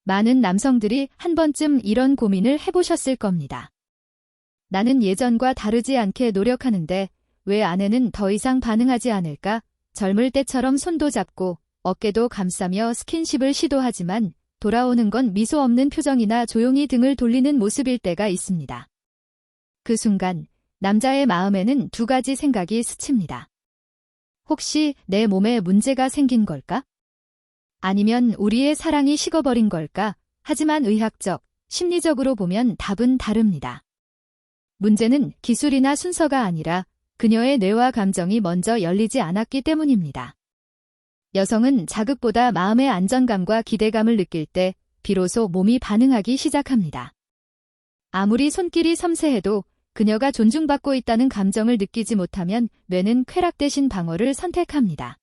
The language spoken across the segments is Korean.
많은 남성들이 한 번쯤 이런 고민을 해보셨을 겁니다. 나는 예전과 다르지 않게 노력하는데 왜 아내는 더 이상 반응하지 않을까? 젊을 때처럼 손도 잡고 어깨도 감싸며 스킨십을 시도하지만 돌아오는 건 미소 없는 표정이나 조용히 등을 돌리는 모습일 때가 있습니다. 그 순간 남자의 마음에는 두 가지 생각이 스칩니다. 혹시 내 몸에 문제가 생긴 걸까? 아니면 우리의 사랑이 식어버린 걸까? 하지만 의학적, 심리적으로 보면 답은 다릅니다. 문제는 기술이나 순서가 아니라 그녀의 뇌와 감정이 먼저 열리지 않았기 때문입니다. 여성은 자극보다 마음의 안정감과 기대감을 느낄 때 비로소 몸이 반응하기 시작합니다. 아무리 손길이 섬세해도 그녀가 존중받고 있다는 감정을 느끼지 못하면 뇌는 쾌락 대신 방어를 선택합니다.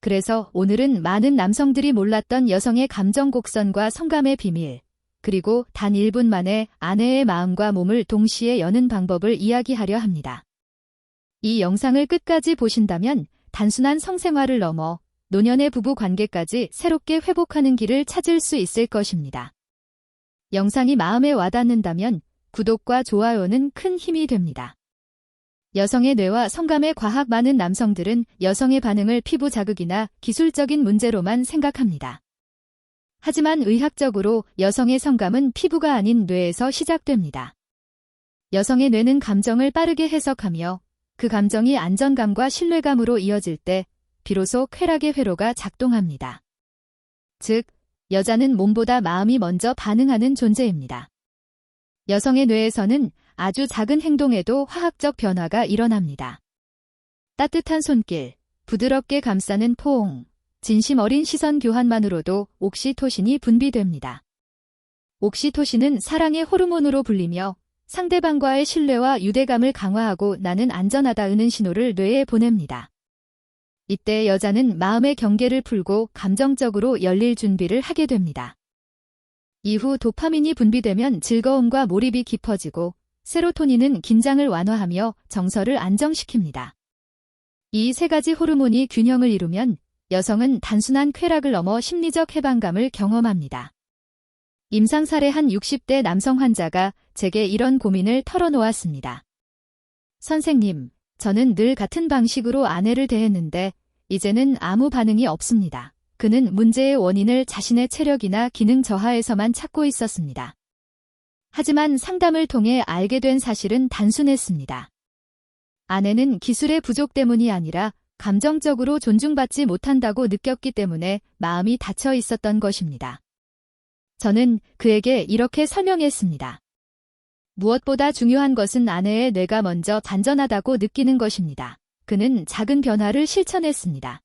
그래서 오늘은 많은 남성들이 몰랐던 여성의 감정 곡선과 성감의 비밀, 그리고 단 1분 만에 아내의 마음과 몸을 동시에 여는 방법을 이야기하려 합니다. 이 영상을 끝까지 보신다면 단순한 성생활을 넘어 노년의 부부 관계까지 새롭게 회복하는 길을 찾을 수 있을 것입니다. 영상이 마음에 와닿는다면 구독과 좋아요는 큰 힘이 됩니다. 여성의 뇌와 성감에 과학 많은 남성들은 여성의 반응을 피부 자극이나 기술적인 문제로만 생각합니다. 하지만 의학적으로 여성의 성감은 피부가 아닌 뇌에서 시작됩니다. 여성의 뇌는 감정을 빠르게 해석하며 그 감정이 안정감과 신뢰감으로 이어질 때 비로소 쾌락의 회로가 작동합니다. 즉, 여자는 몸보다 마음이 먼저 반응하는 존재입니다. 여성의 뇌에서는 아주 작은 행동에도 화학적 변화가 일어납니다. 따뜻한 손길, 부드럽게 감싸는 포옹, 진심 어린 시선 교환만으로도 옥시토신이 분비됩니다. 옥시토신은 사랑의 호르몬으로 불리며 상대방과의 신뢰와 유대감을 강화하고 나는 안전하다는 신호를 뇌에 보냅니다. 이때 여자는 마음의 경계를 풀고 감정적으로 열릴 준비를 하게 됩니다. 이후 도파민이 분비되면 즐거움과 몰입이 깊어지고 세로토닌은 긴장을 완화하며 정서를 안정시킵니다. 이 세 가지 호르몬이 균형을 이루면 여성은 단순한 쾌락을 넘어 심리적 해방감을 경험합니다. 임상사례 한 60대 남성 환자가 제게 이런 고민을 털어놓았습니다. 선생님, 저는 늘 같은 방식으로 아내를 대했는데 이제는 아무 반응이 없습니다. 그는 문제의 원인을 자신의 체력이나 기능 저하에서만 찾고 있었습니다. 하지만 상담을 통해 알게 된 사실은 단순했습니다. 아내는 기술의 부족 때문이 아니라 감정적으로 존중받지 못한다고 느꼈기 때문에 마음이 닫혀 있었던 것입니다. 저는 그에게 이렇게 설명했습니다. 무엇보다 중요한 것은 아내의 뇌가 먼저 단전하다고 느끼는 것입니다. 그는 작은 변화를 실천했습니다.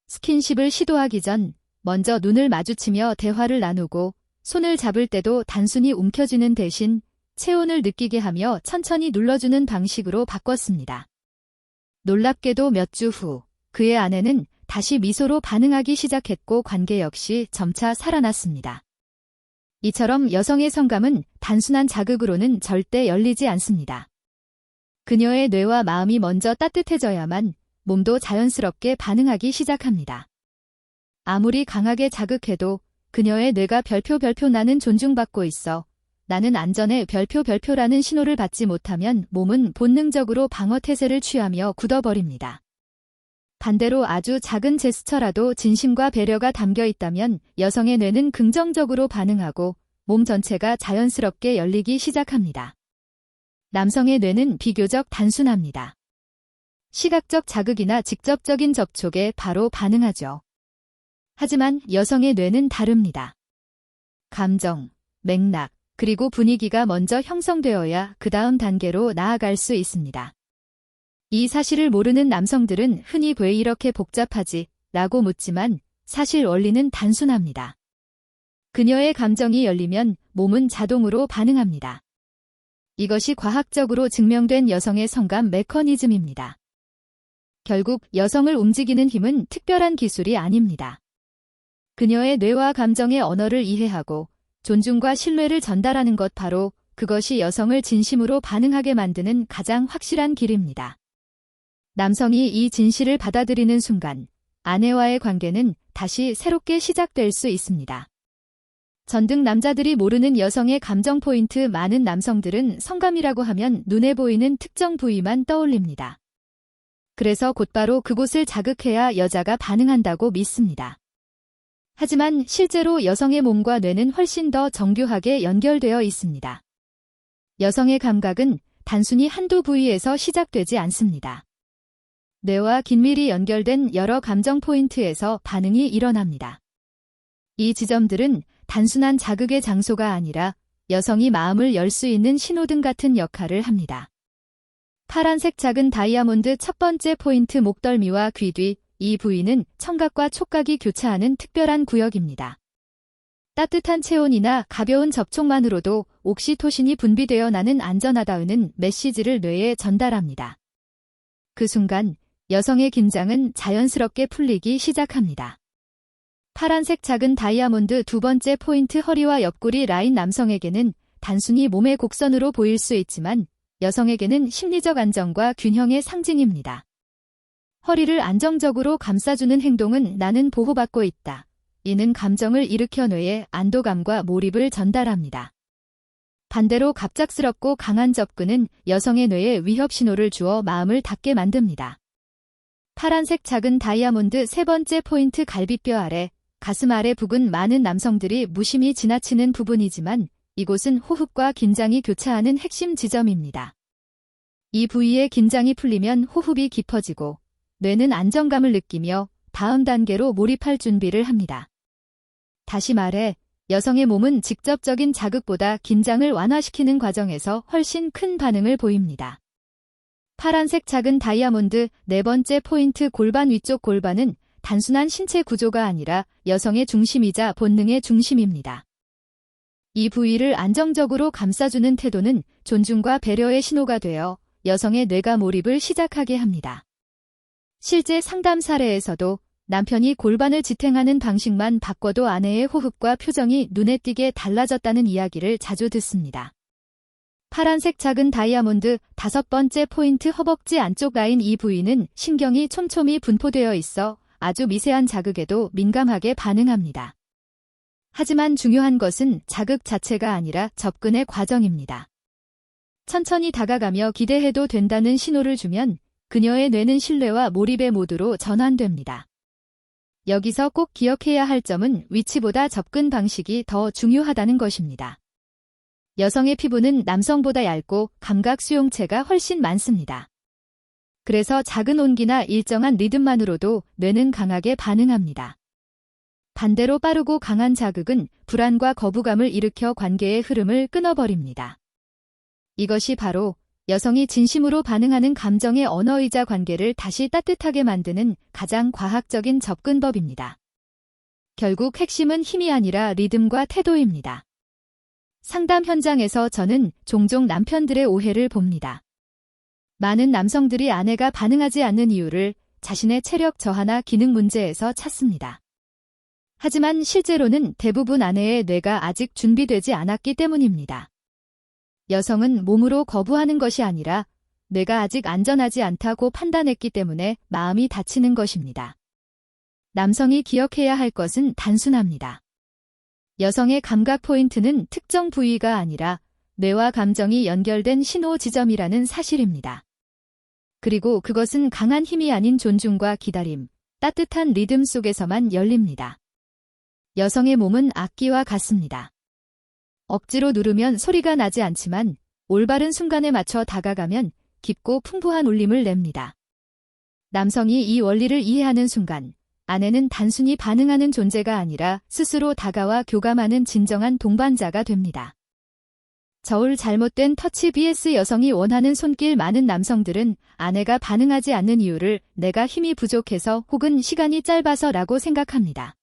스킨십을 시도하기 전 먼저 눈을 마주치며 대화를 나누고 손을 잡을 때도 단순히 움켜쥐는 대신 체온을 느끼게 하며 천천히 눌러주는 방식으로 바꿨습니다. 놀랍게도 몇 주 후 그의 아내는 다시 미소로 반응하기 시작했고 관계 역시 점차 살아났습니다. 이처럼 여성의 성감은 단순한 자극으로는 절대 열리지 않습니다. 그녀의 뇌와 마음이 먼저 따뜻해져야만 몸도 자연스럽게 반응하기 시작합니다. 아무리 강하게 자극해도 그녀의 뇌가 별표 나는 존중받고 있어. 나는 안전해 별표라는 신호를 받지 못하면 몸은 본능적으로 방어태세를 취하며 굳어버립니다. 반대로 아주 작은 제스처라도 진심과 배려가 담겨 있다면 여성의 뇌는 긍정적으로 반응하고 몸 전체가 자연스럽게 열리기 시작합니다. 남성의 뇌는 비교적 단순합니다. 시각적 자극이나 직접적인 접촉에 바로 반응하죠. 하지만 여성의 뇌는 다릅니다. 감정, 맥락, 그리고 분위기가 먼저 형성되어야 그 다음 단계로 나아갈 수 있습니다. 이 사실을 모르는 남성들은 흔히 왜 이렇게 복잡하지? 라고 묻지만 사실 원리는 단순합니다. 그녀의 감정이 열리면 몸은 자동으로 반응합니다. 이것이 과학적으로 증명된 여성의 성감 메커니즘입니다. 결국 여성을 움직이는 힘은 특별한 기술이 아닙니다. 그녀의 뇌와 감정의 언어를 이해하고 존중과 신뢰를 전달하는 것 바로 그것이 여성을 진심으로 반응하게 만드는 가장 확실한 길입니다. 남성이 이 진실을 받아들이는 순간 아내와의 관계는 다시 새롭게 시작될 수 있습니다. 전등 남자들이 모르는 여성의 감정 포인트. 많은 남성들은 성감이라고 하면 눈에 보이는 특정 부위만 떠올립니다. 그래서 곧바로 그곳을 자극해야 여자가 반응한다고 믿습니다. 하지만 실제로 여성의 몸과 뇌는 훨씬 더 정교하게 연결되어 있습니다. 여성의 감각은 단순히 한두 부위에서 시작되지 않습니다. 뇌와 긴밀히 연결된 여러 감정 포인트에서 반응이 일어납니다. 이 지점들은 단순한 자극의 장소가 아니라 여성이 마음을 열 수 있는 신호등 같은 역할을 합니다. 파란색 작은 다이아몬드. 첫 번째 포인트, 목덜미와 귀 뒤. 이 부위는 청각과 촉각이 교차하는 특별한 구역입니다. 따뜻한 체온이나 가벼운 접촉만으로도 옥시토신이 분비되어 나는 안전하다는 메시지를 뇌에 전달합니다. 그 순간 여성의 긴장은 자연스럽게 풀리기 시작합니다. 파란색 작은 다이아몬드. 두 번째 포인트, 허리와 옆구리 라인. 남성에게는 단순히 몸의 곡선으로 보일 수 있지만 여성에게는 심리적 안정과 균형의 상징입니다. 허리를 안정적으로 감싸주는 행동은 나는 보호받고 있다. 이는 감정을 일으켜 뇌에 안도감과 몰입을 전달합니다. 반대로 갑작스럽고 강한 접근은 여성의 뇌에 위협 신호를 주어 마음을 닫게 만듭니다. 파란색 작은 다이아몬드. 세 번째 포인트, 갈비뼈 아래, 가슴 아래 부근. 많은 남성들이 무심히 지나치는 부분이지만 이곳은 호흡과 긴장이 교차하는 핵심 지점입니다. 이 부위의 긴장이 풀리면 호흡이 깊어지고 뇌는 안정감을 느끼며 다음 단계로 몰입할 준비를 합니다. 다시 말해, 여성의 몸은 직접적인 자극보다 긴장을 완화시키는 과정에서 훨씬 큰 반응을 보입니다. 파란색 작은 다이아몬드. 네 번째 포인트, 골반 위쪽. 골반은 단순한 신체 구조가 아니라 여성의 중심이자 본능의 중심입니다. 이 부위를 안정적으로 감싸주는 태도는 존중과 배려의 신호가 되어 여성의 뇌가 몰입을 시작하게 합니다. 실제 상담 사례에서도 남편이 골반을 지탱하는 방식만 바꿔도 아내의 호흡과 표정이 눈에 띄게 달라졌다는 이야기를 자주 듣습니다. 파란색 작은 다이아몬드. 다섯 번째 포인트, 허벅지 안쪽 라인. 이 부위는 신경이 촘촘히 분포되어 있어 아주 미세한 자극에도 민감하게 반응합니다. 하지만 중요한 것은 자극 자체가 아니라 접근의 과정입니다. 천천히 다가가며 기대해도 된다는 신호를 주면 그녀의 뇌는 신뢰와 몰입의 모드로 전환됩니다. 여기서 꼭 기억해야 할 점은 위치보다 접근 방식이 더 중요하다는 것입니다. 여성의 피부는 남성보다 얇고 감각 수용체가 훨씬 많습니다. 그래서 작은 온기나 일정한 리듬만으로도 뇌는 강하게 반응합니다. 반대로 빠르고 강한 자극은 불안과 거부감을 일으켜 관계의 흐름을 끊어버립니다. 이것이 바로 여성이 진심으로 반응하는 감정의 언어이자 관계를 다시 따뜻하게 만드는 가장 과학적인 접근법입니다. 결국 핵심은 힘이 아니라 리듬과 태도입니다. 상담 현장에서 저는 종종 남편들의 오해를 봅니다. 많은 남성들이 아내가 반응하지 않는 이유를 자신의 체력 저하나 기능 문제에서 찾습니다. 하지만 실제로는 대부분 아내의 뇌가 아직 준비되지 않았기 때문입니다. 여성은 몸으로 거부하는 것이 아니라 뇌가 아직 안전하지 않다고 판단했기 때문에 마음이 다치는 것입니다. 남성이 기억해야 할 것은 단순합니다. 여성의 감각 포인트는 특정 부위가 아니라 뇌와 감정이 연결된 신호 지점이라는 사실입니다. 그리고 그것은 강한 힘이 아닌 존중과 기다림, 따뜻한 리듬 속에서만 열립니다. 여성의 몸은 악기와 같습니다. 억지로 누르면 소리가 나지 않지만 올바른 순간에 맞춰 다가가면 깊고 풍부한 울림을 냅니다. 남성이 이 원리를 이해하는 순간 아내는 단순히 반응하는 존재가 아니라 스스로 다가와 교감하는 진정한 동반자가 됩니다. 저울 잘못된 터치 vs 여성이 원하는 손길. 많은 남성들은 아내가 반응하지 않는 이유를 내가 힘이 부족해서 혹은 시간이 짧아서라고 생각합니다.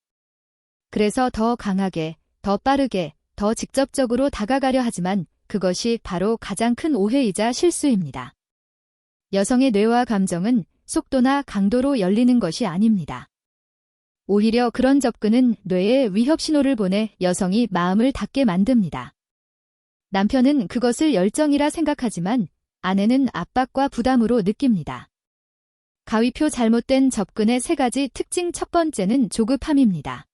그래서 더 강하게, 더 빠르게, 더 직접적으로 다가가려 하지만 그것이 바로 가장 큰 오해이자 실수입니다. 여성의 뇌와 감정은 속도나 강도로 열리는 것이 아닙니다. 오히려 그런 접근은 뇌에 위협 신호를 보내 여성이 마음을 닫게 만듭니다. 남편은 그것을 열정이라 생각하지만 아내는 압박과 부담으로 느낍니다. 가위표 잘못된 접근의 세 가지 특징. 첫 번째는 조급함입니다.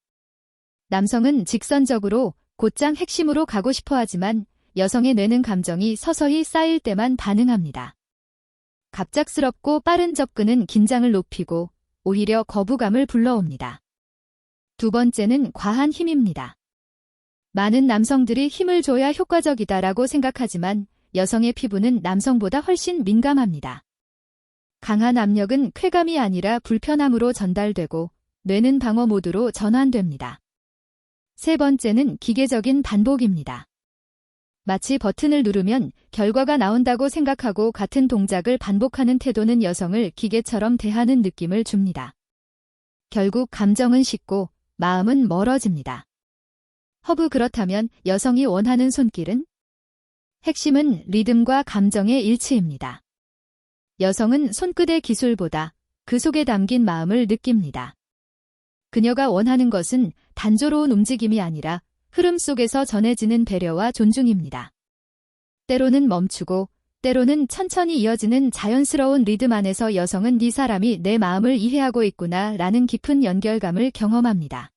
남성은 직선적으로 곧장 핵심으로 가고 싶어 하지만 여성의 뇌는 감정이 서서히 쌓일 때만 반응합니다. 갑작스럽고 빠른 접근은 긴장을 높이고 오히려 거부감을 불러옵니다. 두 번째는 과한 힘입니다. 많은 남성들이 힘을 줘야 효과적이다라고 생각하지만 여성의 피부는 남성보다 훨씬 민감합니다. 강한 압력은 쾌감이 아니라 불편함으로 전달되고 뇌는 방어 모드로 전환됩니다. 세 번째는 기계적인 반복입니다. 마치 버튼을 누르면 결과가 나온다고 생각하고 같은 동작을 반복하는 태도는 여성을 기계처럼 대하는 느낌을 줍니다. 결국 감정은 식고 마음은 멀어집니다. 허브 그렇다면 여성이 원하는 손길은? 핵심은 리듬과 감정의 일치입니다. 여성은 손끝의 기술보다 그 속에 담긴 마음을 느낍니다. 그녀가 원하는 것은 단조로운 움직임이 아니라 흐름 속에서 전해지는 배려와 존중입니다. 때로는 멈추고 때로는 천천히 이어지는 자연스러운 리듬 안에서 여성은 이 사람이 내 마음을 이해하고 있구나 라는 깊은 연결감을 경험합니다.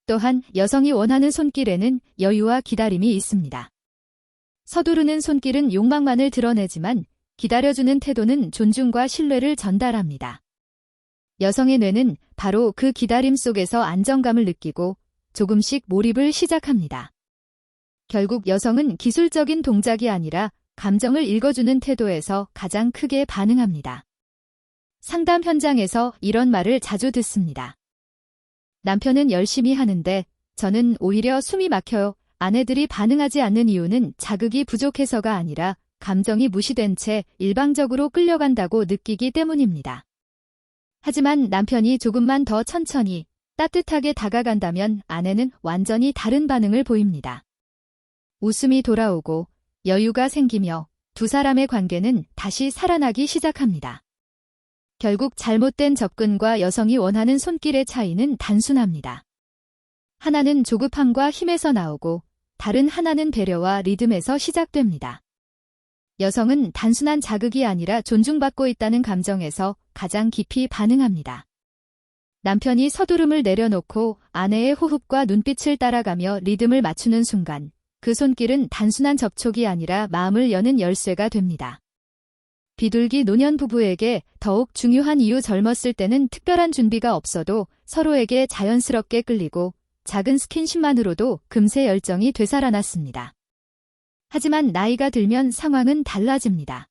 또한 여성이 원하는 손길에는 여유와 기다림이 있습니다. 서두르는 손길은 욕망만을 드러내지만 기다려주는 태도는 존중과 신뢰를 전달합니다. 여성의 뇌는 바로 그 기다림 속에서 안정감을 느끼고 조금씩 몰입을 시작합니다. 결국 여성은 기술적인 동작이 아니라 감정을 읽어주는 태도에서 가장 크게 반응합니다. 상담 현장에서 이런 말을 자주 듣습니다. 남편은 열심히 하는데 저는 오히려 숨이 막혀요. 아내들이 반응하지 않는 이유는 자극이 부족해서가 아니라 감정이 무시된 채 일방적으로 끌려간다고 느끼기 때문입니다. 하지만 남편이 조금만 더 천천히 따뜻하게 다가간다면 아내는 완전히 다른 반응을 보입니다. 웃음이 돌아오고 여유가 생기며 두 사람의 관계는 다시 살아나기 시작합니다. 결국 잘못된 접근과 여성이 원하는 손길의 차이는 단순합니다. 하나는 조급함과 힘에서 나오고 다른 하나는 배려와 리듬에서 시작됩니다. 여성은 단순한 자극이 아니라 존중받고 있다는 감정에서 가장 깊이 반응합니다. 남편이 서두름을 내려놓고 아내의 호흡과 눈빛을 따라가며 리듬을 맞추는 순간 그 손길은 단순한 접촉이 아니라 마음을 여는 열쇠가 됩니다. 비둘기 노년 부부에게 더욱 중요한 이유 젊었을 때는 특별한 준비가 없어도 서로에게 자연스럽게 끌리고 작은 스킨십만으로도 금세 열정이 되살아났습니다. 하지만 나이가 들면 상황은 달라집니다.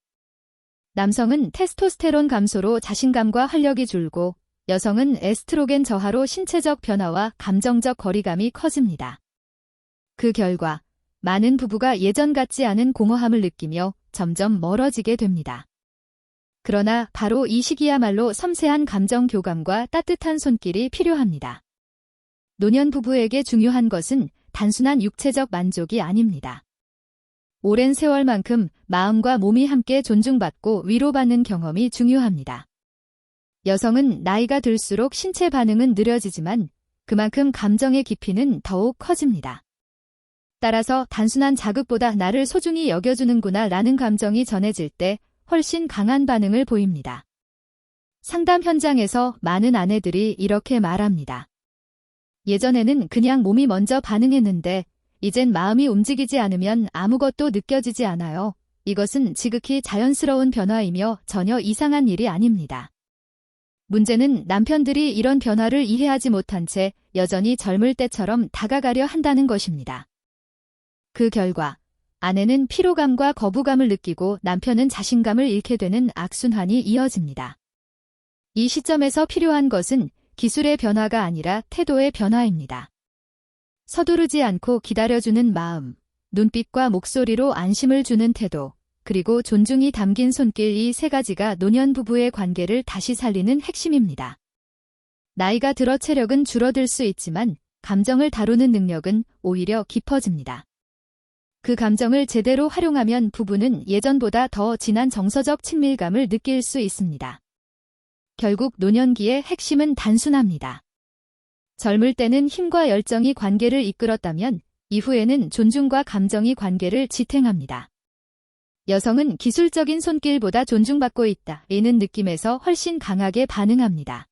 남성은 테스토스테론 감소로 자신감과 활력이 줄고 여성은 에스트로겐 저하로 신체적 변화와 감정적 거리감이 커집니다. 그 결과 많은 부부가 예전 같지 않은 공허함을 느끼며 점점 멀어지게 됩니다. 그러나 바로 이 시기야말로 섬세한 감정 교감과 따뜻한 손길이 필요합니다. 노년 부부에게 중요한 것은 단순한 육체적 만족이 아닙니다. 오랜 세월만큼 마음과 몸이 함께 존중받고 위로받는 경험이 중요합니다. 여성은 나이가 들수록 신체 반응은 느려지지만 그만큼 감정의 깊이는 더욱 커집니다. 따라서 단순한 자극보다 나를 소중히 여겨주는구나 라는 감정이 전해질 때 훨씬 강한 반응을 보입니다. 상담 현장에서 많은 아내들이 이렇게 말합니다. 예전에는 그냥 몸이 먼저 반응했는데 이젠 마음이 움직이지 않으면 아무것도 느껴지지 않아요. 이것은 지극히 자연스러운 변화이며 전혀 이상한 일이 아닙니다. 문제는 남편들이 이런 변화를 이해하지 못한 채 여전히 젊을 때처럼 다가가려 한다는 것입니다. 그 결과 아내는 피로감과 거부감을 느끼고 남편은 자신감을 잃게 되는 악순환이 이어집니다. 이 시점에서 필요한 것은 기술의 변화가 아니라 태도의 변화입니다. 서두르지 않고 기다려주는 마음, 눈빛과 목소리로 안심을 주는 태도, 그리고 존중이 담긴 손길 이 세 가지가 노년 부부의 관계를 다시 살리는 핵심입니다. 나이가 들어 체력은 줄어들 수 있지만 감정을 다루는 능력은 오히려 깊어집니다. 그 감정을 제대로 활용하면 부부는 예전보다 더 진한 정서적 친밀감을 느낄 수 있습니다. 결국 노년기의 핵심은 단순합니다. 젊을 때는 힘과 열정이 관계를 이끌었다면 이후에는 존중과 감정이 관계를 지탱합니다. 여성은 기술적인 손길보다 존중받고 있다. 이는 느낌에서 훨씬 강하게 반응합니다.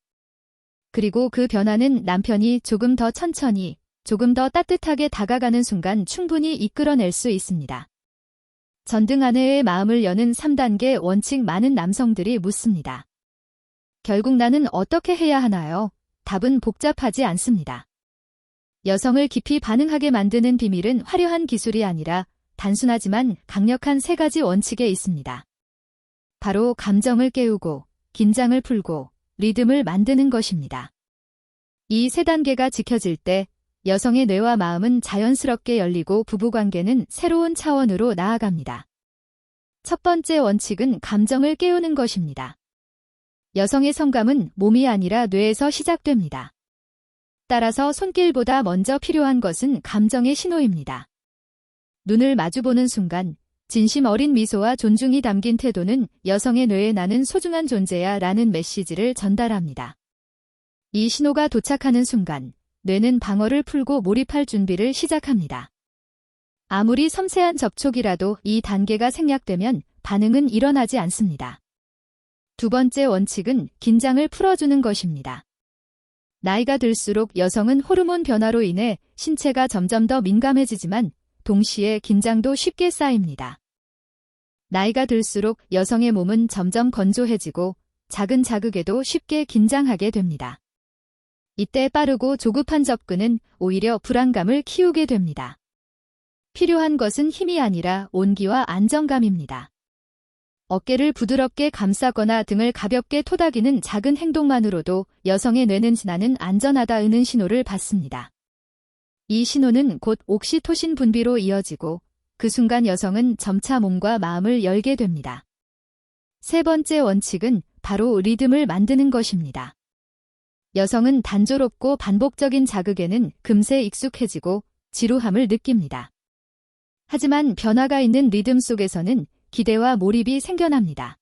그리고 그 변화는 남편이 조금 더 천천히 조금 더 따뜻하게 다가가는 순간 충분히 이끌어낼 수 있습니다. 전등 아내의 마음을 여는 3단계 원칙. 많은 남성들이 묻습니다. 결국 나는 어떻게 해야 하나요? 답은 복잡하지 않습니다. 여성을 깊이 반응하게 만드는 비밀은 화려한 기술이 아니라 단순하지만 강력한 3가지 원칙에 있습니다. 바로 감정을 깨우고, 긴장을 풀고, 리듬을 만드는 것입니다. 이 3단계가 지켜질 때 여성의 뇌와 마음은 자연스럽게 열리고 부부관계는 새로운 차원으로 나아갑니다. 첫 번째 원칙은 감정을 깨우는 것입니다. 여성의 성감은 몸이 아니라 뇌에서 시작됩니다. 따라서 손길보다 먼저 필요한 것은 감정의 신호입니다. 눈을 마주보는 순간 진심 어린 미소와 존중이 담긴 태도는 여성의 뇌에 나는 소중한 존재야 라는 메시지를 전달합니다. 이 신호가 도착하는 순간 뇌는 방어를 풀고 몰입할 준비를 시작합니다. 아무리 섬세한 접촉이라도 이 단계가 생략되면 반응은 일어나지 않습니다. 두 번째 원칙은 긴장을 풀어주는 것입니다. 나이가 들수록 여성은 호르몬 변화로 인해 신체가 점점 더 민감해지지만 동시에 긴장도 쉽게 쌓입니다. 나이가 들수록 여성의 몸은 점점 건조해지고 작은 자극에도 쉽게 긴장하게 됩니다. 이때 빠르고 조급한 접근은 오히려 불안감을 키우게 됩니다. 필요한 것은 힘이 아니라 온기와 안정감입니다. 어깨를 부드럽게 감싸거나 등을 가볍게 토닥이는 작은 행동만으로도 여성의 뇌는 나는 안전하다는 신호를 받습니다. 이 신호는 곧 옥시토신 분비로 이어지고 그 순간 여성은 점차 몸과 마음을 열게 됩니다. 세 번째 원칙은 바로 리듬을 만드는 것입니다. 여성은 단조롭고 반복적인 자극에는 금세 익숙해지고 지루함을 느낍니다. 하지만 변화가 있는 리듬 속에서는 기대와 몰입이 생겨납니다.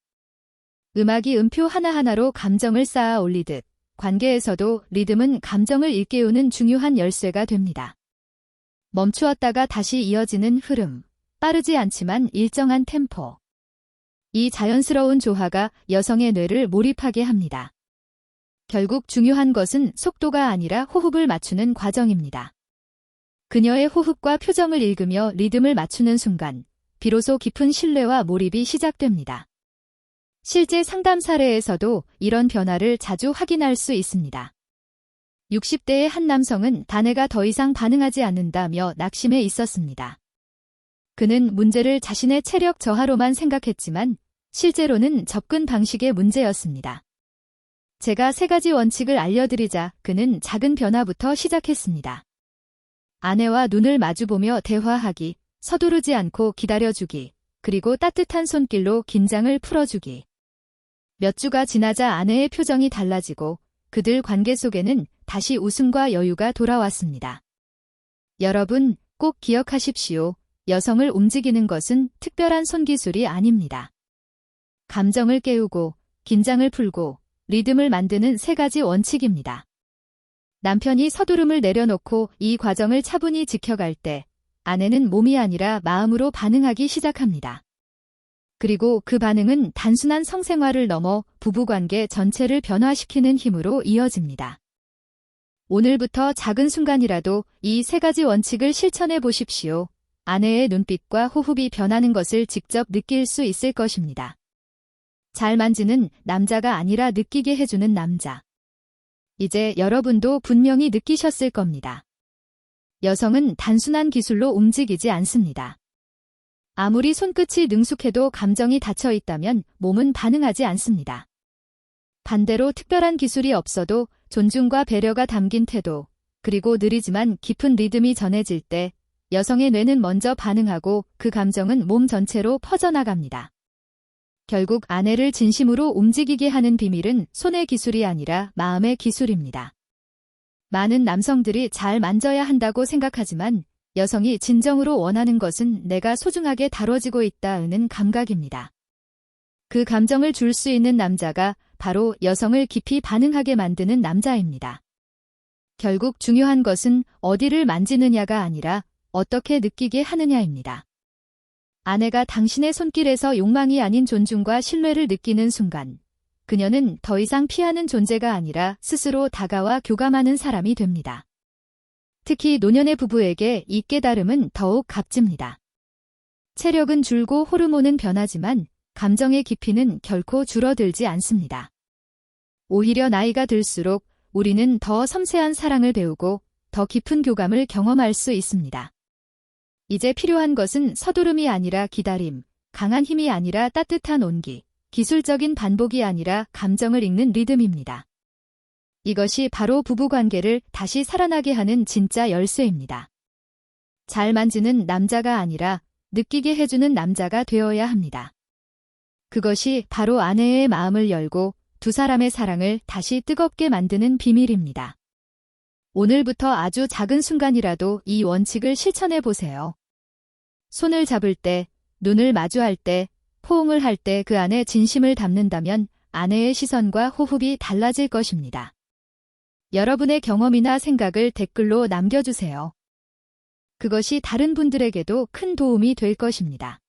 음악이 음표 하나하나로 감정을 쌓아 올리듯 관계에서도 리듬은 감정을 일깨우는 중요한 열쇠가 됩니다. 멈추었다가 다시 이어지는 흐름, 빠르지 않지만 일정한 템포. 이 자연스러운 조화가 여성의 뇌를 몰입하게 합니다. 결국 중요한 것은 속도가 아니라 호흡을 맞추는 과정입니다. 그녀의 호흡과 표정을 읽으며 리듬을 맞추는 순간 비로소 깊은 신뢰와 몰입이 시작됩니다. 실제 상담 사례에서도 이런 변화를 자주 확인할 수 있습니다. 60대의 한 남성은 아내가 더 이상 반응하지 않는다며 낙심해 있었습니다. 그는 문제를 자신의 체력 저하로만 생각했지만 실제로는 접근 방식의 문제였습니다. 제가 3가지 원칙을 알려드리자 그는 작은 변화부터 시작했습니다. 아내와 눈을 마주보며 대화하기, 서두르지 않고 기다려주기, 그리고 따뜻한 손길로 긴장을 풀어주기. 몇 주가 지나자 아내의 표정이 달라지고 그들 관계 속에는 다시 웃음과 여유가 돌아왔습니다. 여러분, 꼭 기억하십시오. 여성을 움직이는 것은 특별한 손기술이 아닙니다. 감정을 깨우고, 긴장을 풀고, 리듬을 만드는 3가지 원칙입니다. 남편이 서두름을 내려놓고 이 과정을 차분히 지켜갈 때 아내는 몸이 아니라 마음으로 반응하기 시작합니다. 그리고 그 반응은 단순한 성생활을 넘어 부부관계 전체를 변화시키는 힘으로 이어집니다. 오늘부터 작은 순간이라도 이 3가지 원칙을 실천해 보십시오. 아내의 눈빛과 호흡이 변하는 것을 직접 느낄 수 있을 것입니다. 잘 만지는 남자가 아니라 느끼게 해주는 남자. 이제 여러분도 분명히 느끼셨을 겁니다. 여성은 단순한 기술로 움직이지 않습니다. 아무리 손끝이 능숙해도 감정이 닫혀 있다면 몸은 반응하지 않습니다. 반대로 특별한 기술이 없어도 존중과 배려가 담긴 태도, 그리고 느리지만 깊은 리듬이 전해질 때 여성의 뇌는 먼저 반응하고 그 감정은 몸 전체로 퍼져나갑니다. 결국 아내를 진심으로 움직이게 하는 비밀은 손의 기술이 아니라 마음의 기술입니다. 많은 남성들이 잘 만져야 한다고 생각하지만 여성이 진정으로 원하는 것은 내가 소중하게 다뤄지고 있다는 감각입니다. 그 감정을 줄 수 있는 남자가 바로 여성을 깊이 반응하게 만드는 남자입니다. 결국 중요한 것은 어디를 만지느냐가 아니라 어떻게 느끼게 하느냐입니다. 아내가 당신의 손길에서 욕망이 아닌 존중과 신뢰를 느끼는 순간 그녀는 더 이상 피하는 존재가 아니라 스스로 다가와 교감하는 사람이 됩니다. 특히 노년의 부부에게 이 깨달음은 더욱 값집니다. 체력은 줄고 호르몬은 변하지만 감정의 깊이는 결코 줄어들지 않습니다. 오히려 나이가 들수록 우리는 더 섬세한 사랑을 배우고 더 깊은 교감을 경험할 수 있습니다. 이제 필요한 것은 서두름이 아니라 기다림, 강한 힘이 아니라 따뜻한 온기, 기술적인 반복이 아니라 감정을 읽는 리듬입니다. 이것이 바로 부부관계를 다시 살아나게 하는 진짜 열쇠입니다. 잘 만지는 남자가 아니라 느끼게 해주는 남자가 되어야 합니다. 그것이 바로 아내의 마음을 열고 두 사람의 사랑을 다시 뜨겁게 만드는 비밀입니다. 오늘부터 아주 작은 순간이라도 이 원칙을 실천해 보세요. 손을 잡을 때, 눈을 마주할 때, 포옹을 할 때 그 안에 진심을 담는다면 아내의 시선과 호흡이 달라질 것입니다. 여러분의 경험이나 생각을 댓글로 남겨주세요. 그것이 다른 분들에게도 큰 도움이 될 것입니다.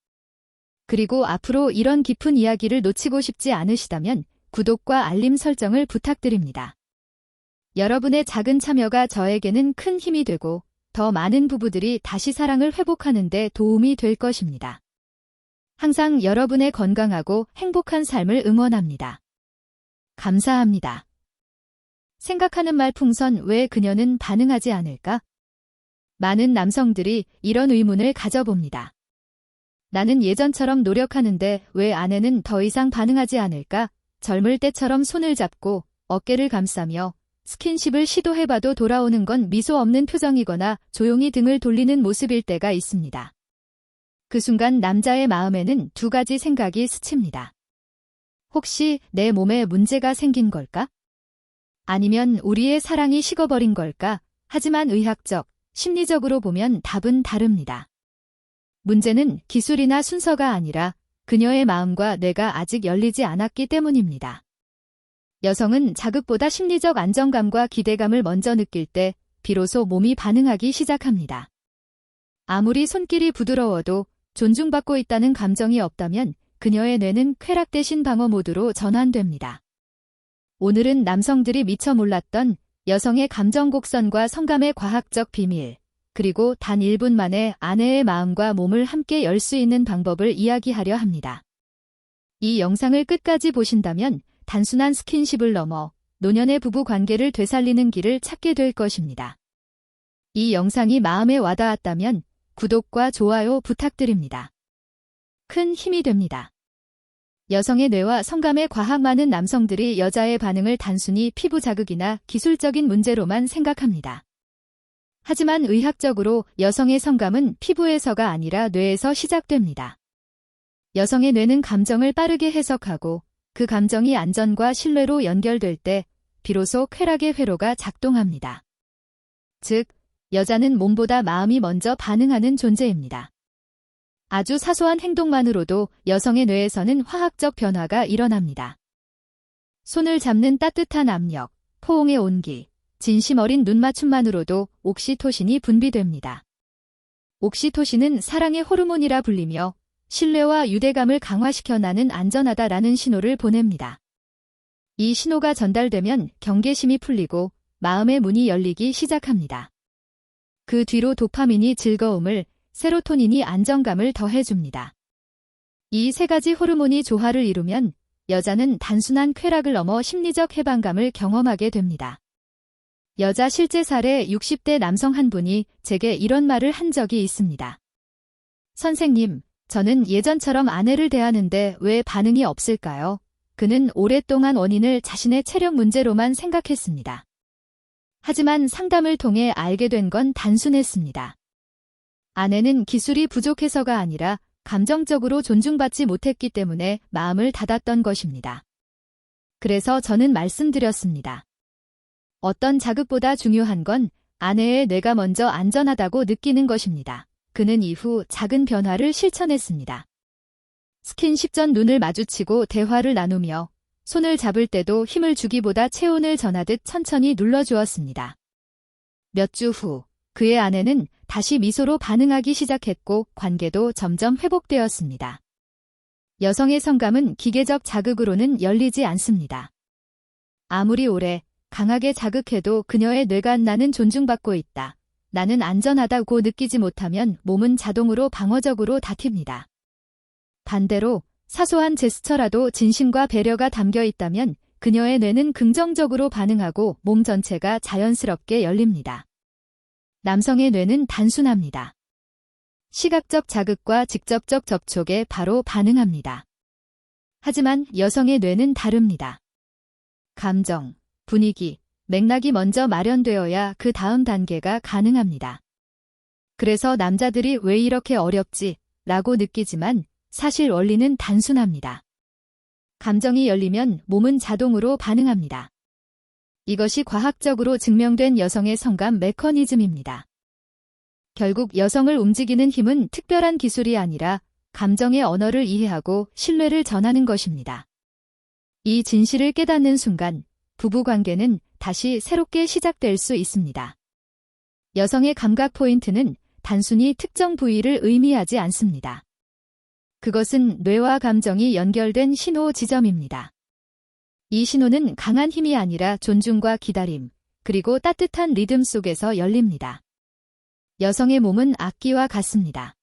그리고 앞으로 이런 깊은 이야기를 놓치고 싶지 않으시다면 구독과 알림 설정을 부탁드립니다. 여러분의 작은 참여가 저에게는 큰 힘이 되고 더 많은 부부들이 다시 사랑을 회복하는 데 도움이 될 것입니다. 항상 여러분의 건강하고 행복한 삶을 응원합니다. 감사합니다. 생각하는 말풍선 왜 그녀는 반응하지 않을까? 많은 남성들이 이런 의문을 가져봅니다. 나는 예전처럼 노력하는데 왜 아내는 더 이상 반응하지 않을까? 젊을 때처럼 손을 잡고 어깨를 감싸며 스킨십을 시도해봐도 돌아오는 건 미소 없는 표정이거나 조용히 등을 돌리는 모습일 때가 있습니다. 그 순간 남자의 마음에는 두 가지 생각이 스칩니다. 혹시 내 몸에 문제가 생긴 걸까? 아니면 우리의 사랑이 식어버린 걸까? 하지만 의학적, 심리적으로 보면 답은 다릅니다. 문제는 기술이나 순서가 아니라 그녀의 마음과 뇌가 아직 열리지 않았기 때문입니다. 여성은 자극보다 심리적 안정감과 기대감을 먼저 느낄 때 비로소 몸이 반응하기 시작합니다. 아무리 손길이 부드러워도 존중받고 있다는 감정이 없다면 그녀의 뇌는 쾌락 대신 방어 모드로 전환됩니다. 오늘은 남성들이 미처 몰랐던 여성의 감정 곡선과 성감의 과학적 비밀, 그리고 단 1분 만에 아내의 마음과 몸을 함께 열 수 있는 방법을 이야기하려 합니다. 이 영상을 끝까지 보신다면 단순한 스킨십을 넘어 노년의 부부 관계를 되살리는 길을 찾게 될 것입니다. 이 영상이 마음에 와닿았다면 구독과 좋아요 부탁드립니다. 큰 힘이 됩니다. 여성의 뇌와 성감에 과학 많은 남성들이 여자의 반응을 단순히 피부 자극이나 기술적인 문제로만 생각합니다. 하지만 의학적으로 여성의 성감은 피부에서가 아니라 뇌에서 시작됩니다. 여성의 뇌는 감정을 빠르게 해석하고 그 감정이 안전과 신뢰로 연결될 때 비로소 쾌락의 회로가 작동합니다. 즉, 여자는 몸보다 마음이 먼저 반응하는 존재입니다. 아주 사소한 행동만으로도 여성의 뇌에서는 화학적 변화가 일어납니다. 손을 잡는 따뜻한 압력, 포옹의 온기, 진심 어린 눈맞춤만으로도 옥시토신이 분비됩니다. 옥시토신은 사랑의 호르몬이라 불리며 신뢰와 유대감을 강화시켜 나는 안전하다라는 신호를 보냅니다. 이 신호가 전달되면 경계심이 풀리고 마음의 문이 열리기 시작합니다. 그 뒤로 도파민이 즐거움을, 세로토닌이 안정감을 더해줍니다. 이 세 가지 호르몬이 조화를 이루면 여자는 단순한 쾌락을 넘어 심리적 해방감을 경험하게 됩니다. 여자 실제 사례 60대 남성 한 분이 제게 이런 말을 한 적이 있습니다. 선생님, 저는 예전처럼 아내를 대하는데 왜 반응이 없을까요? 그는 오랫동안 원인을 자신의 체력 문제로만 생각했습니다. 하지만 상담을 통해 알게 된 건 단순했습니다. 아내는 기술이 부족해서가 아니라 감정적으로 존중받지 못했기 때문에 마음을 닫았던 것입니다. 그래서 저는 말씀드렸습니다. 어떤 자극보다 중요한 건 아내의 뇌가 먼저 안전하다고 느끼는 것입니다. 그는 이후 작은 변화를 실천했습니다. 스킨십 전 눈을 마주치고 대화를 나누며 손을 잡을 때도 힘을 주기보다 체온을 전하듯 천천히 눌러주었습니다. 몇 주 후 그의 아내는 다시 미소로 반응하기 시작했고 관계도 점점 회복되었습니다. 여성의 성감은 기계적 자극으로는 열리지 않습니다. 아무리 오래 강하게 자극해도 그녀의 뇌가 나는 존중받고 있다. 나는 안전하다고 느끼지 못하면 몸은 자동으로 방어적으로 다튑니다. 반대로 사소한 제스처라도 진심과 배려가 담겨 있다면 그녀의 뇌는 긍정적으로 반응하고 몸 전체가 자연스럽게 열립니다. 남성의 뇌는 단순합니다. 시각적 자극과 직접적 접촉에 바로 반응합니다. 하지만 여성의 뇌는 다릅니다. 감정, 분위기, 맥락이 먼저 마련되어야 그 다음 단계가 가능합니다. 그래서 남자들이 왜 이렇게 어렵지? 라고 느끼지만 사실 원리는 단순합니다. 감정이 열리면 몸은 자동으로 반응합니다. 이것이 과학적으로 증명된 여성의 성감 메커니즘입니다. 결국 여성을 움직이는 힘은 특별한 기술이 아니라 감정의 언어를 이해하고 신뢰를 전하는 것입니다. 이 진실을 깨닫는 순간 부부관계는 다시 새롭게 시작될 수 있습니다. 여성의 감각 포인트는 단순히 특정 부위를 의미하지 않습니다. 그것은 뇌와 감정이 연결된 신호 지점입니다. 이 신호는 강한 힘이 아니라 존중과 기다림, 그리고 따뜻한 리듬 속에서 열립니다. 여성의 몸은 악기와 같습니다.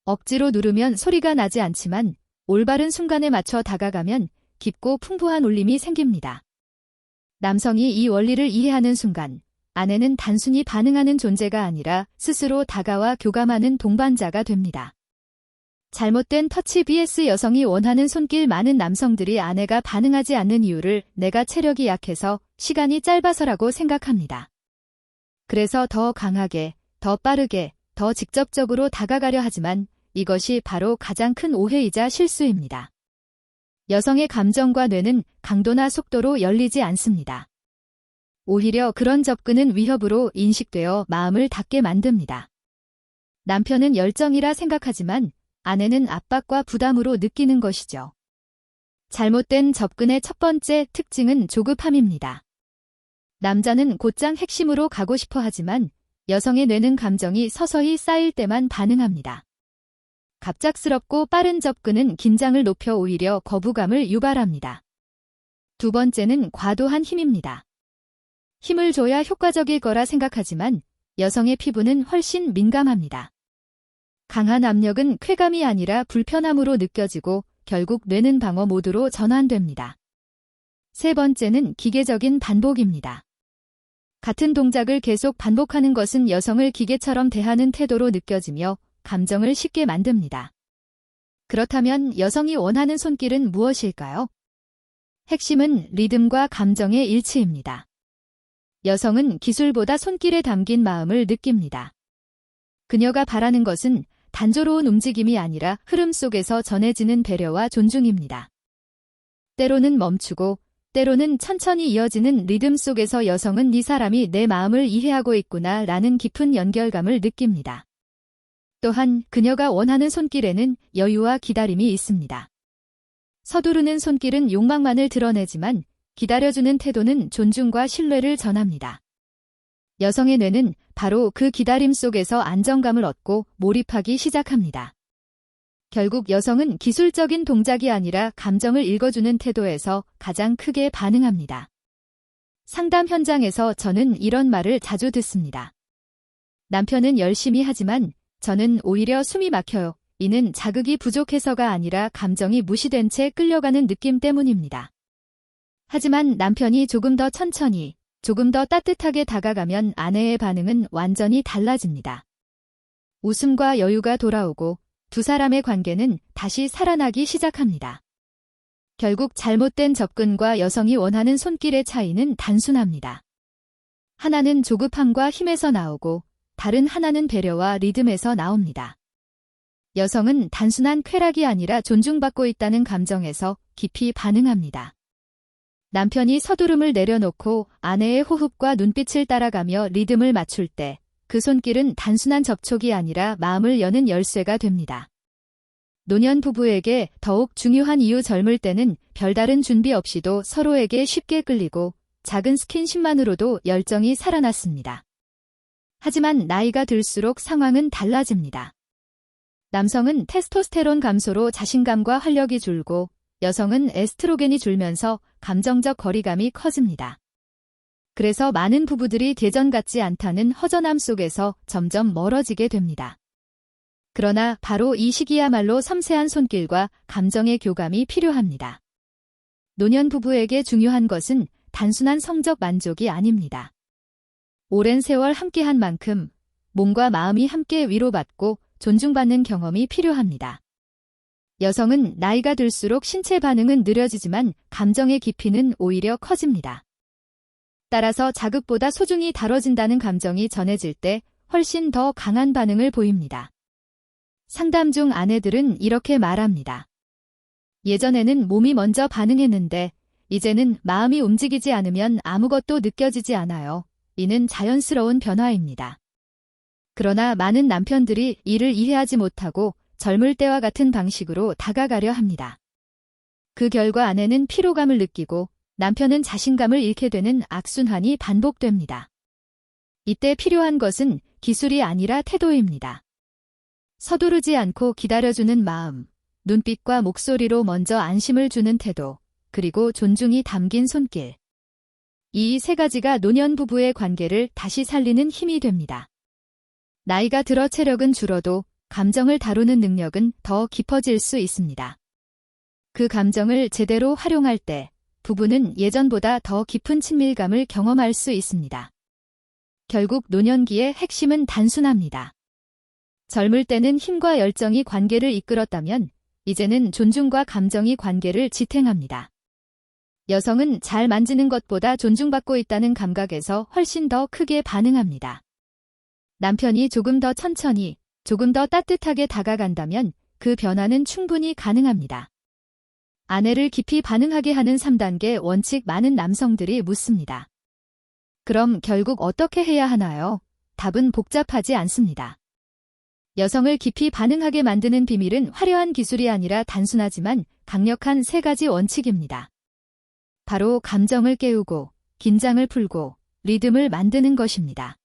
억지로 누르면 소리가 나지 않지만 올바른 순간에 맞춰 다가가면 깊고 풍부한 울림이 생깁니다. 남성이 이 원리를 이해하는 순간 아내는 단순히 반응하는 존재가 아니라 스스로 다가와 교감하는 동반자가 됩니다. 잘못된 터치 vs 여성이 원하는 손길. 많은 남성들이 아내가 반응하지 않는 이유를 내가 체력이 약해서 시간이 짧아서라고 생각합니다. 그래서 더 강하게, 더 빠르게, 더 직접적으로 다가가려 하지만 이것이 바로 가장 큰 오해이자 실수입니다. 여성의 감정과 뇌는 강도나 속도로 열리지 않습니다. 오히려 그런 접근은 위협으로 인식되어 마음을 닫게 만듭니다. 남편은 열정이라 생각하지만 아내는 압박과 부담으로 느끼는 것이죠. 잘못된 접근의 첫 번째 특징은 조급함입니다. 남자는 곧장 핵심으로 가고 싶어 하지만 여성의 뇌는 감정이 서서히 쌓일 때만 반응합니다. 갑작스럽고 빠른 접근은 긴장을 높여 오히려 거부감을 유발합니다. 두 번째는 과도한 힘입니다. 힘을 줘야 효과적일 거라 생각하지만 여성의 피부는 훨씬 민감합니다. 강한 압력은 쾌감이 아니라 불편함으로 느껴지고 결국 뇌는 방어 모드로 전환됩니다. 세 번째는 기계적인 반복입니다. 같은 동작을 계속 반복하는 것은 여성을 기계처럼 대하는 태도로 느껴지며 감정을 쉽게 만듭니다. 그렇다면 여성이 원하는 손길은 무엇일까요? 핵심은 리듬과 감정의 일치입니다. 여성은 기술보다 손길에 담긴 마음을 느낍니다. 그녀가 바라는 것은 단조로운 움직임이 아니라 흐름 속에서 전해지는 배려와 존중입니다. 때로는 멈추고 때로는 천천히 이어지는 리듬 속에서 여성은 이 사람이 내 마음을 이해하고 있구나 라는 깊은 연결감을 느낍니다. 또한 그녀가 원하는 손길에는 여유와 기다림이 있습니다. 서두르는 손길은 욕망만을 드러내지만 기다려주는 태도는 존중과 신뢰를 전합니다. 여성의 뇌는 바로 그 기다림 속에서 안정감을 얻고 몰입하기 시작합니다. 결국 여성은 기술적인 동작이 아니라 감정을 읽어주는 태도에서 가장 크게 반응합니다. 상담 현장에서 저는 이런 말을 자주 듣습니다. 남편은 열심히 하지만 저는 오히려 숨이 막혀요. 이는 자극이 부족해서가 아니라 감정이 무시된 채 끌려가는 느낌 때문입니다. 하지만 남편이 조금 더 천천히, 조금 더 따뜻하게 다가가면 아내의 반응은 완전히 달라집니다. 웃음과 여유가 돌아오고 두 사람의 관계는 다시 살아나기 시작합니다. 결국 잘못된 접근과 여성이 원하는 손길의 차이는 단순합니다. 하나는 조급함과 힘에서 나오고 다른 하나는 배려와 리듬에서 나옵니다. 여성은 단순한 쾌락이 아니라 존중받고 있다는 감정에서 깊이 반응합니다. 남편이 서두름을 내려놓고 아내의 호흡과 눈빛을 따라가며 리듬을 맞출 때 그 손길은 단순한 접촉이 아니라 마음을 여는 열쇠가 됩니다. 노년 부부에게 더욱 중요한 이유 젊을 때는 별다른 준비 없이도 서로에게 쉽게 끌리고 작은 스킨십만으로도 열정이 살아났습니다. 하지만 나이가 들수록 상황은 달라집니다. 남성은 테스토스테론 감소로 자신감과 활력이 줄고 여성은 에스트로겐이 줄면서 감정적 거리감이 커집니다. 그래서 많은 부부들이 예전 같지 않다는 허전함 속에서 점점 멀어지게 됩니다. 그러나 바로 이 시기야말로 섬세한 손길과 감정의 교감이 필요합니다. 노년 부부에게 중요한 것은 단순한 성적 만족이 아닙니다. 오랜 세월 함께한 만큼 몸과 마음이 함께 위로받고 존중받는 경험이 필요합니다. 여성은 나이가 들수록 신체 반응은 느려지지만 감정의 깊이는 오히려 커집니다. 따라서 자극보다 소중히 다뤄진다는 감정이 전해질 때 훨씬 더 강한 반응을 보입니다. 상담 중 아내들은 이렇게 말합니다. 예전에는 몸이 먼저 반응했는데 이제는 마음이 움직이지 않으면 아무것도 느껴지지 않아요. 이는 자연스러운 변화입니다. 그러나 많은 남편들이 이를 이해하지 못하고 젊을 때와 같은 방식으로 다가가려 합니다. 그 결과 아내는 피로감을 느끼고 남편은 자신감을 잃게 되는 악순환이 반복됩니다. 이때 필요한 것은 기술이 아니라 태도입니다. 서두르지 않고 기다려주는 마음, 눈빛과 목소리로 먼저 안심을 주는 태도, 그리고 존중이 담긴 손길. 이 세 가지가 노년 부부의 관계를 다시 살리는 힘이 됩니다. 나이가 들어 체력은 줄어도 감정을 다루는 능력은 더 깊어질 수 있습니다. 그 감정을 제대로 활용할 때 부부는 예전보다 더 깊은 친밀감을 경험할 수 있습니다. 결국 노년기의 핵심은 단순합니다. 젊을 때는 힘과 열정이 관계를 이끌었다면 이제는 존중과 감정이 관계를 지탱합니다. 여성은 잘 만지는 것보다 존중받고 있다는 감각에서 훨씬 더 크게 반응합니다. 남편이 조금 더 천천히, 조금 더 따뜻하게 다가간다면 그 변화는 충분히 가능합니다. 아내를 깊이 반응하게 하는 3단계 원칙 많은 남성들이 묻습니다. 그럼 결국 어떻게 해야 하나요? 답은 복잡하지 않습니다. 여성을 깊이 반응하게 만드는 비밀은 화려한 기술이 아니라 단순하지만 강력한 3가지 원칙입니다. 바로 감정을 깨우고, 긴장을 풀고, 리듬을 만드는 것입니다.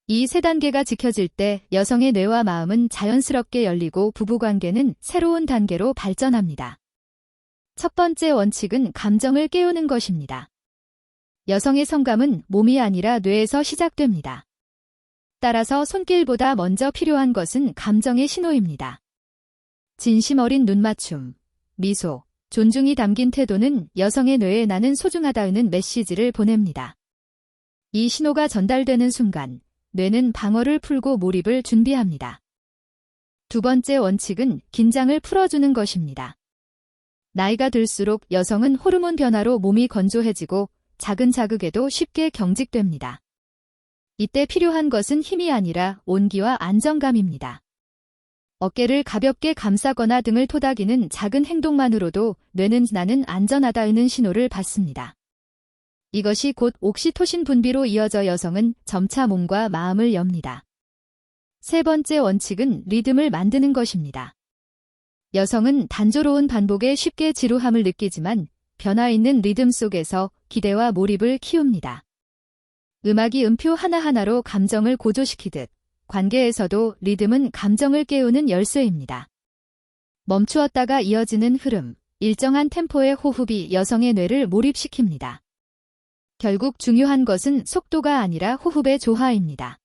이 3단계가 지켜질 때 여성의 뇌와 마음은 자연스럽게 열리고 부부관계는 새로운 단계로 발전합니다. 첫 번째 원칙은 감정을 깨우는 것입니다. 여성의 성감은 몸이 아니라 뇌에서 시작됩니다. 따라서 손길보다 먼저 필요한 것은 감정의 신호입니다. 진심 어린 눈맞춤, 미소, 존중이 담긴 태도는 여성의 뇌에 나는 소중하다는 메시지를 보냅니다. 이 신호가 전달되는 순간 뇌는 방어를 풀고 몰입을 준비합니다. 두 번째 원칙은 긴장을 풀어주는 것입니다. 나이가 들수록 여성은 호르몬 변화로 몸이 건조해지고 작은 자극에도 쉽게 경직됩니다. 이때 필요한 것은 힘이 아니라 온기와 안정감입니다. 어깨를 가볍게 감싸거나 등을 토닥이는 작은 행동만으로도 뇌는 나는 안전하다는 신호를 받습니다. 이것이 곧 옥시토신 분비로 이어져 여성은 점차 몸과 마음을 엽니다. 세 번째 원칙은 리듬을 만드는 것입니다. 여성은 단조로운 반복에 쉽게 지루함을 느끼지만 변화 있는 리듬 속에서 기대와 몰입을 키웁니다. 음악이 음표 하나하나로 감정을 고조시키듯 관계에서도 리듬은 감정을 깨우는 열쇠입니다. 멈추었다가 이어지는 흐름, 일정한 템포의 호흡이 여성의 뇌를 몰입시킵니다. 결국 중요한 것은 속도가 아니라 호흡의 조화입니다.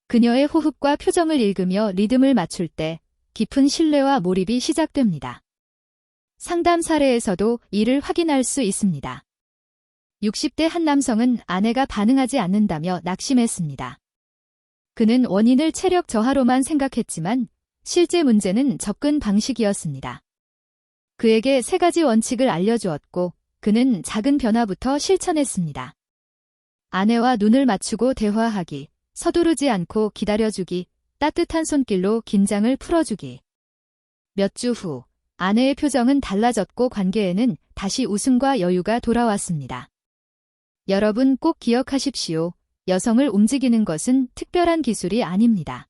그녀의 호흡과 표정을 읽으며 리듬을 맞출 때 깊은 신뢰와 몰입이 시작됩니다. 상담 사례에서도 이를 확인할 수 있습니다. 60대 한 남성은 아내가 반응하지 않는다며 낙심했습니다. 그는 원인을 체력 저하로만 생각했지만 실제 문제는 접근 방식이었습니다. 그에게 3가지 원칙을 알려주었고 그는 작은 변화부터 실천했습니다. 아내와 눈을 맞추고 대화하기, 서두르지 않고 기다려주기, 따뜻한 손길로 긴장을 풀어주기. 몇 주 후 아내의 표정은 달라졌고 관계에는 다시 웃음과 여유가 돌아왔습니다. 여러분 꼭 기억하십시오. 여성을 움직이는 것은 특별한 기술이 아닙니다.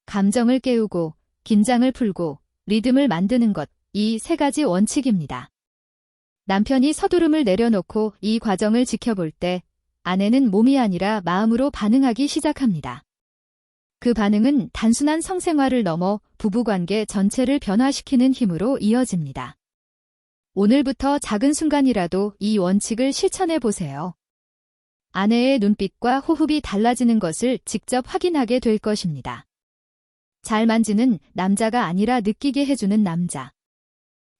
감정을 깨우고, 긴장을 풀고, 리듬을 만드는 것, 이 3가지 원칙입니다. 남편이 서두름을 내려놓고 이 과정을 지켜볼 때 아내는 몸이 아니라 마음으로 반응하기 시작합니다. 그 반응은 단순한 성생활을 넘어 부부관계 전체를 변화시키는 힘으로 이어집니다. 오늘부터 작은 순간이라도 이 원칙을 실천해 보세요. 아내의 눈빛과 호흡이 달라지는 것을 직접 확인하게 될 것입니다. 잘 만지는 남자가 아니라 느끼게 해주는 남자.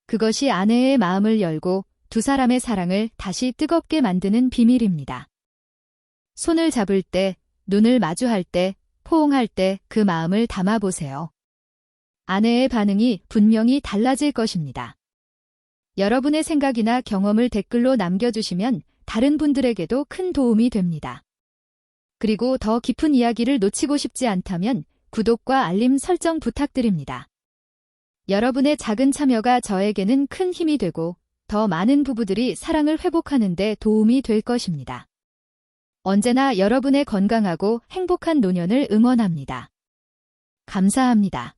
그것이 아내의 마음을 열고 두 사람의 사랑을 다시 뜨겁게 만드는 비밀입니다. 손을 잡을 때, 눈을 마주할 때, 포옹할 때 그 마음을 담아보세요. 아내의 반응이 분명히 달라질 것입니다. 여러분의 생각이나 경험을 댓글로 남겨주시면 다른 분들에게도 큰 도움이 됩니다. 그리고 더 깊은 이야기를 놓치고 싶지 않다면 구독과 알림 설정 부탁드립니다. 여러분의 작은 참여가 저에게는 큰 힘이 되고 더 많은 부부들이 사랑을 회복하는 데 도움이 될 것입니다. 언제나 여러분의 건강하고 행복한 노년을 응원합니다. 감사합니다.